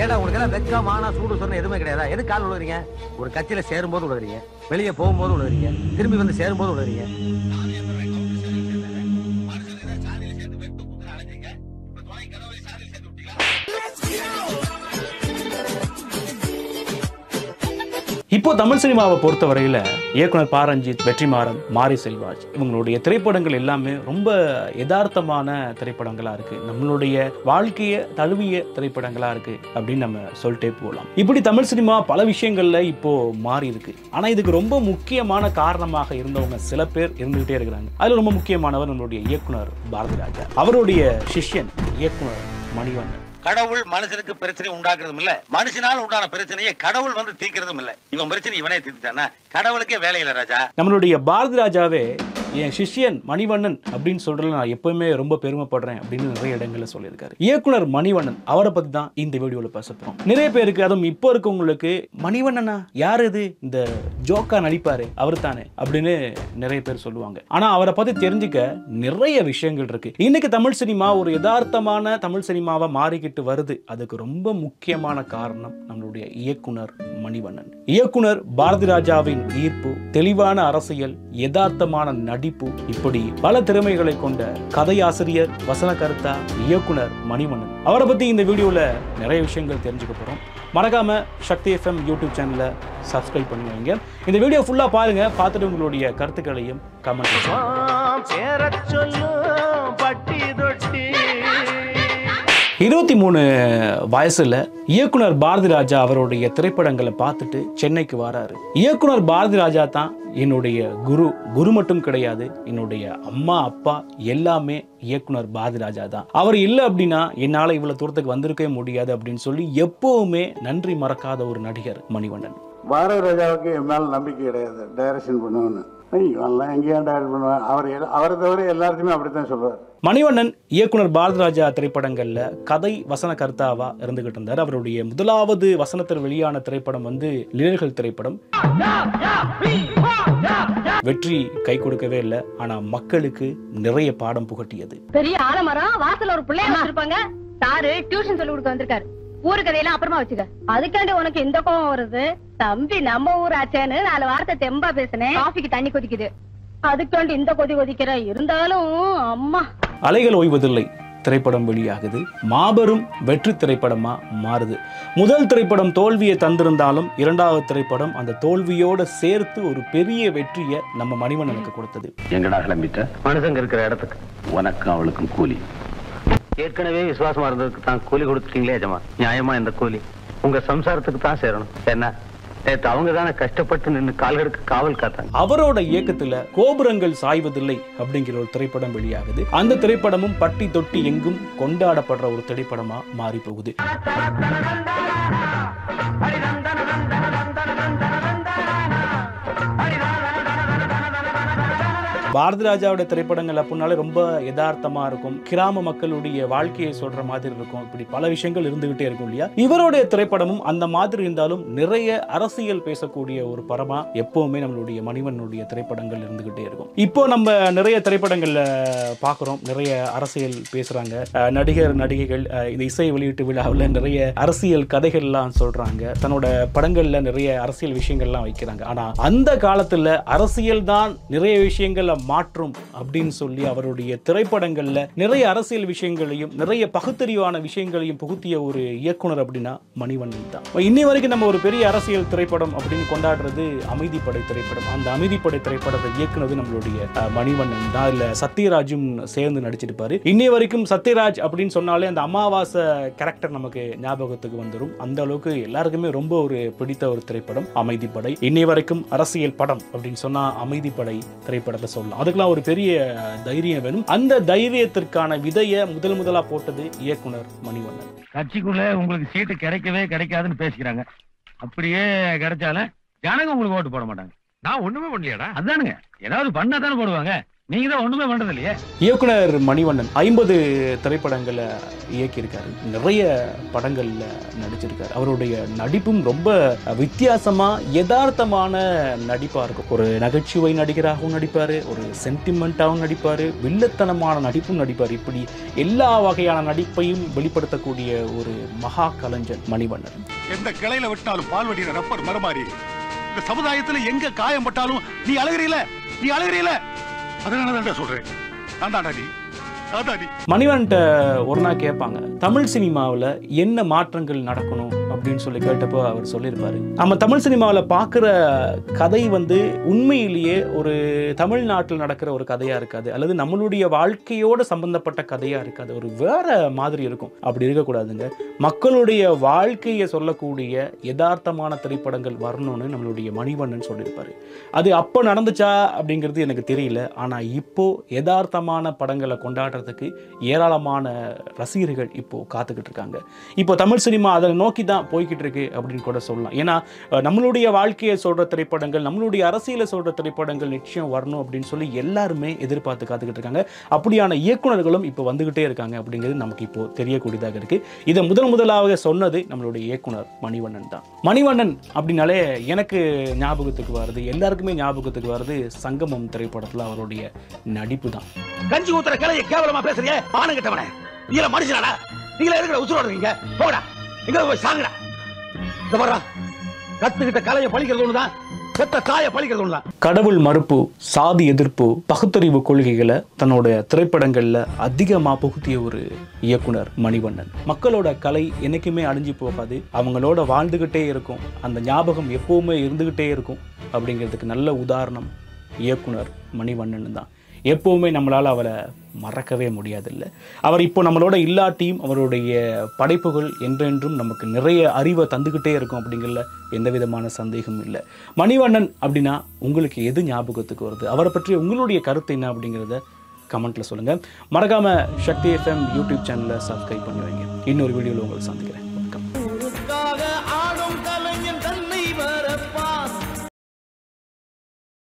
ஏடா உங்களுக்கு எல்லாம் வெக்கா மானா சூடு சொன்ன எதுவுமே கிடையாதா? எது கால் விழுறீங்க? ஒரு கட்சியில சேரும்போது விழுறீங்க, வெளியே போகும்போது விழுறீங்க, திரும்பி வந்து சேரும்போது விழுறீங்க. இப்போ தமிழ் சினிமாவை பொறுத்தவரையில் இயக்குனர் பா ரஞ்சித், வெற்றிமாறன், மாரி செல்வராஜ் இவங்களுடைய திரைப்படங்கள் எல்லாமே ரொம்ப யதார்த்தமான திரைப்படங்களா இருக்கு, நம்மளுடைய வாழ்க்கையை தழுவிய திரைப்படங்களா இருக்கு அப்படின்னு நம்ம சொல்லிட்டே போகலாம். இப்படி தமிழ் சினிமா பல விஷயங்கள்ல இப்போ மாறி இருக்கு. ஆனா இதுக்கு ரொம்ப முக்கியமான காரணமாக இருந்தவங்க சில பேர் இருந்துகிட்டே இருக்கிறாங்க. அதுல ரொம்ப முக்கியமானவர் நம்மளுடைய இயக்குனர் பாரதி ராஜா. அவருடைய சிஷ்யன் இயக்குனர் மணிவண்ணன். கடவுள் மனுஷனுக்கு பிரச்சனை உண்டாக்குறதும் இல்ல, மனுஷனால உண்டான பிரச்சனையை கடவுள் வந்து தீர்க்கிறதும் இல்ல. இவன் பிரச்சனை இவனே தீர்த்துட்டானா? கடவுளுக்கே வேலை இல்ல ராஜா. நம்மளுடைய பாரதி ராஜாவே என் சிஷ்யன் மணிவண்ணன் அப்படின்னு சொல்றதுல நான் எப்பவுமே ரொம்ப பெருமைப்படுறேன் அப்படின்னு நிறைய இடங்கள்ல சொல்லியிருக்காரு. இயக்குனர் மணிவண்ணன் அவரை பத்தி தான் இந்த வீடியோல பேச போறோம். நிறைய பேருக்கு, அதுவும் இப்போ இருக்கவங்களுக்கு, மணிவண்ணனா யார் இது, இந்த ஜோக்கா நடிப்பாரு அவர் தானே அப்படின்னு நிறைய பேர் சொல்லுவாங்க. ஆனா அவரை பத்தி தெரிஞ்சுக்க நிறைய விஷயங்கள் இருக்கு. இன்னைக்கு தமிழ் சினிமா ஒரு யதார்த்தமான தமிழ் சினிமாவை மாறிக்கிட்டு வருது. அதுக்கு ரொம்ப முக்கியமான காரணம் நம்மளுடைய இயக்குனர் மணிவண்ணன். இயக்குனர் பாரதி ராஜாவின் ஈர்ப்பு, தெளிவான அரசியல், யதார்த்தமான நடிப்பு, இப்படி பல திறமைகளை கொண்ட கதையாசிரியர், வசனகர்த்தா இயக்குனர் மணிவண்ணன். அவரை பத்தி இந்த வீடியோல நிறைய விஷயங்கள் தெரிஞ்சுக்க போறோம். மறக்காம சக்தி FM யூடியூப் சேனலை சப்ஸ்கிரைப் பண்ணி வைங்க. இந்த வீடியோ ஃபுல்லா பாருங்க. பார்த்துட்டு உங்களுடைய கருத்துக்களையும் கமெண்ட் பண்ணுங்க. 23 வயசுல இயக்குனர் பாரதி ராஜா அவருடைய திரைப்படங்களை பார்த்துட்டு சென்னைக்கு வராரு. இயக்குனர் பாரதி ராஜா தான் என்னுடைய குரு மட்டும் கிடையாது, என்னுடைய அம்மா அப்பா எல்லாமே இயக்குனர் பாரதி ராஜா தான். அவர் இல்லை அப்படின்னா என்னால இவ்வளவு தூரத்துக்கு வந்திருக்கவே முடியாது அப்படின்னு சொல்லி எப்பவுமே நன்றி மறக்காத ஒரு நடிகர் மணிவண்ணன். பாரதி ராஜாவுக்கு என் மேல நம்பிக்கை கிடையாது, டைரக்ஷன் பண்ணுவேன்னு. எங்கேயும் டைரக்ட் பண்ணுவேன், அவரை தவிர எல்லாருக்குமே அப்படித்தான் சொல்லுவார். மணிவண்ணன் இயக்குனர் பாரதி ராஜா திரைப்படங்கள்ல கதை வசன கர்த்தாவா இருந்துகிட்டு இருந்தார். அவருடைய முதலாவது வசனத்தில் வெளியான திரைப்படம் வந்து லிழல்கள் திரைப்படம். வெற்றி கை கொடுக்கவே இல்லை, ஆனா மக்களுக்கு நிறைய பாடம் புகட்டியது. பெரிய ஆலமரம் வாசல்ல ஒரு பிள்ளைய வச்சிருப்பாங்க. சாரு டியூஷன் சொல்லி கொடுக்க வந்திருக்காரு. ஊரு கதையெல்லாம் அப்புறமா வச்சுக்க. அதுக்காண்டி உனக்கு இந்த கோவம் வருது? தம்பி நம்ம ஊர் ஆச்சேன்னு 4 வார்த்தை தெம்பா பேசுனேன். காஃபிக்கு தண்ணி கொதிக்குது, அதுக்காண்டி இந்த கொதிக்கிற. இருந்தாலும் அம்மா. அலைகள் ஓய்வதில்லை திரைப்படம் வெளியாகுது, மாபெரும் வெற்றி திரைப்படமா மாறுது. முதல் திரைப்படம் தோல்வியை தந்திருந்தாலும் இரண்டாவது திரைப்படம் அந்த தோல்வியோட சேர்த்து ஒரு பெரிய வெற்றியை நம்ம மணிவண்ணனுக்கு கொடுத்தது. எங்கடா கிளம்பிட்ட? மனுஷங்க இருக்கிற இடத்துக்கு. உனக்கும் அவளுக்கும் கூலி. ஏற்கனவே விசுவாசமா இருந்ததுக்கு தான் கூலி கொடுத்துட்டீங்களே எஜமா. நியாயமா இந்த கூலி உங்க சம்சாரத்துக்கு தான் சேரணும். என்ன நேற்று அவங்க தானே கஷ்டப்பட்டு நின்று கால்களுக்கு காவல் காத்தாங்க. அவரோட இயக்கத்துல கோபுரங்கள் சாய்வதில்லை அப்படிங்கிற ஒரு திரைப்படம் வெளியாகுது. அந்த திரைப்படமும் பட்டி தொட்டி எங்கும் கொண்டாடப்படுற ஒரு திரைப்படமா மாறி போகுது. பாரதி ராஜாவோட திரைப்படங்கள் அப்படின்னாலே ரொம்ப யதார்த்தமா இருக்கும், கிராம மக்களுடைய வாழ்க்கையை சொல்ற மாதிரி இருக்கும், இப்படி பல விஷயங்கள் இருந்துகிட்டே இருக்கும் இல்லையா? இவருடைய திரைப்படமும் அந்த மாதிரி இருந்தாலும் நிறைய அரசியல் பேசக்கூடிய ஒரு படமா எப்பவுமே நம்மளுடைய மணிவண்ணனுடைய திரைப்படங்கள் இருந்துகிட்டே இருக்கும். இப்போ நம்ம நிறைய திரைப்படங்கள்ல பாக்குறோம், நிறைய அரசியல் பேசுறாங்க. நடிகர் நடிகைகள் இந்த இசை வெளியீட்டு விழாவில் நிறைய அரசியல் கதைகள் எல்லாம் சொல்றாங்க, தன்னோட படங்கள்ல நிறைய அரசியல் விஷயங்கள்லாம் வைக்கிறாங்க. ஆனா அந்த காலத்துல அரசியல் தான் நிறைய விஷயங்கள் மாற்றும் அப்படின்னு சொல்லி அவருடைய திரைப்படங்கள்ல நிறைய அரசியல் விஷயங்களையும் நிறைய பகுத்தறிவான விஷயங்களையும் புகுத்திய ஒரு இயக்குனர் அப்படின்னா மணிவண்ணன் தான். இன்னி வரைக்கும் நம்ம ஒரு பெரிய அரசியல் திரைப்படம் அப்படின்னு கொண்டாடுறது அமைதிப்படை திரைப்படம். அந்த அமைதிப்படை திரைப்படத்தை இயக்குனது நம்மளுடைய மணிவண்ணன் தான். இல்ல சத்யராஜும் சேர்ந்து நடிச்சிருப்பாரு. இன்னி வரைக்கும் சத்யராஜ் அப்படின்னு சொன்னாலே அந்த அமாவாசை கேரக்டர் நமக்கு ஞாபகத்துக்கு வந்துடும். அந்த அளவுக்கு எல்லாருக்குமே ரொம்ப ஒரு பிடித்த ஒரு திரைப்படம் அமைதிப்படை. இன்னி வரைக்கும் அரசியல் படம் அப்படின்னு சொன்னா அமைதிப்படை திரைப்படத்தை சொல்லலாம். அதுக்கெல்லாம் ஒரு பெரிய தைரியம் வேணும். அந்த தைரியத்திற்கான விதையை முதலா போட்டது இயக்குனர் மணிவண்ணன். கட்சிக்குள்ள உங்களுக்கு சீட்டு கிடைக்கவே கிடைக்காதுன்னு பேசிக்கிறாங்க. அப்படியே கிடைச்சாலும் ஜனங்க உங்களுக்கு ஓட்டு போட மாட்டாங்க. நான் ஒண்ணுமே பண்ணலையாடா. அதானுங்க, ஏதாவது பண்ணா தானே போடுவாங்க. நீங்க தான் ஒண்ணுமே பண்றது இல்லையே. இயக்குனர் மணிவண்ணன் 50 திரைப்படங்களை இயக்கியிருக்காரு, நிறைய படங்கள்ல நடிச்சிருக்காரு. அவருடைய நடிப்பும் ரொம்ப வித்தியாசமா யதார்த்தமான நடிப்பா இருக்கும். ஒரு நகைச்சுவை நடிகராகவும் நடிப்பாரு, ஒரு சென்டிமெண்டாகவும் நடிப்பாரு, வில்லத்தனமான நடிப்பும் நடிப்பார். இப்படி எல்லா வகையான நடிப்பையும் வெளிப்படுத்தக்கூடிய ஒரு மகா கலைஞன் மணிவண்ணன். எந்த கிளையில விட்டாலும் பால்வடியில ரப்பர் மரமாறி இந்த சமுதாயத்துல எங்க காயம் பட்டாலும் நீ அழுகிறீல அதனாலதான் சொல்றேன். மணிவன்ட்ட ஒரு நாள் கேட்பாங்க, தமிழ் சினிமாவில் என்ன மாற்றங்கள் நடக்கணும் அப்படின்னு சொல்லி கேட்டப்போ அவர் சொல்லியிருப்பாரு, நம்ம தமிழ் சினிமாவில் பார்க்குற கதை உண்மையிலேயே ஒரு தமிழ்நாட்டில் நடக்கிற ஒரு கதையாக இருக்காது, அல்லது நம்மளுடைய வாழ்க்கையோடு சம்பந்தப்பட்ட கதையாக இருக்காது, ஒரு வேற மாதிரி இருக்கும். அப்படி இருக்கக்கூடாதுங்க. மக்களுடைய வாழ்க்கையை சொல்லக்கூடிய யதார்த்தமான திரைப்படங்கள் வரணும்னு நம்மளுடைய மணிவண்ணன் சொல்லியிருப்பாரு. அது அப்போ நடந்துச்சா அப்படிங்கிறது எனக்கு தெரியல. ஆனால் இப்போ யதார்த்தமான படங்களை கொண்டாடுறதுக்கு ஏராளமான ரசிகர்கள் இப்போ காத்துக்கிட்டு இருக்காங்க. இப்போ தமிழ் சினிமா அதை நோக்கி தான் போய்கிட்டு இருக்கு அப்படின்னு கூட சொல்லலாம். ஏன்னா நம்மளுடைய வாழ்க்கையை சொல்ற திரைப்படங்கள், நம்மளுடைய அரசியலை சொல்ற திரைப்படங்கள் நிச்சயம் வரணும் அப்படின்னு சொல்லி எல்லாருமே எதிர்பார்த்து காத்துக்கிட்டு இருக்காங்க. அப்படியான இயக்குனர்களும் இப்போ வந்துகிட்டே இருக்காங்க அப்படிங்கிறது நமக்கு இப்போ தெரியக்கூடியதாக இருக்கு. இதை முதலாக சொன்னது நம்மளுடைய இயக்குனர் மணிவண்ணன் தான். மணிவண்ணன் அப்படின்னாலே எனக்கு ஞாபகத்துக்கு வருது, எல்லாருக்குமே ஞாபகத்துக்கு வருது சங்கமம் திரைப்படத்தில் அவருடைய நடிப்பு தான். கஞ்சி ஊத்துற கிளைய கேவலமா பேசுறீங்க, ஆனங்கிட்டவனே. நீங்க மனுஷனாடா? நீங்களே எதுக்குடா உசுரோடுறீங்க? போடா, எங்க போய் சாங்கடா. இந்த பாரா, கத்துக்கிட்ட கலையை பழிக்கிறது ஒண்ணுதான், செத்த தாயை பழிக்கிறது ஒண்ணுதான். கடவுள் மறுப்பு, சாதி எதிர்ப்பு, பகுத்தறிவு கொள்கைகளை தன்னோட திரைப்படங்கள்ல அதிகமா புகுத்திய ஒரு இயக்குனர் மணிவண்ணன். மக்களோட கலை என்னைக்குமே அழிஞ்சு போகாது, அவங்களோட வாழ்ந்துகிட்டே இருக்கும், அந்த ஞாபகம் எப்பவுமே இருந்துகிட்டே இருக்கும் அப்படிங்கிறதுக்கு நல்ல உதாரணம் இயக்குனர் மணிவண்ணன் தான். எப்போவுமே நம்மளால் அவரை மறக்கவே முடியாதில்லை. அவர் இப்போ நம்மளோட இல்லாட்டியும் அவருடைய படைப்புகள் என்றென்றும் நமக்கு நிறைய அறிவை தந்துக்கிட்டே இருக்கும் அப்படிங்கிறதுல எந்த விதமான சந்தேகமும் இல்லை. மணிவண்ணன் அப்படின்னா உங்களுக்கு எது ஞாபகத்துக்கு வருது? அவரை பற்றி உங்களுடைய கருத்து என்ன அப்படிங்கிறத கமெண்ட்டில் சொல்லுங்கள். மறக்காமல் சக்தி FM யூடியூப் சேனலை சப்ஸ்கிரைப் பண்ணி வைங்க. இன்னொரு வீடியோவில் உங்களை சந்திக்கிறேன்.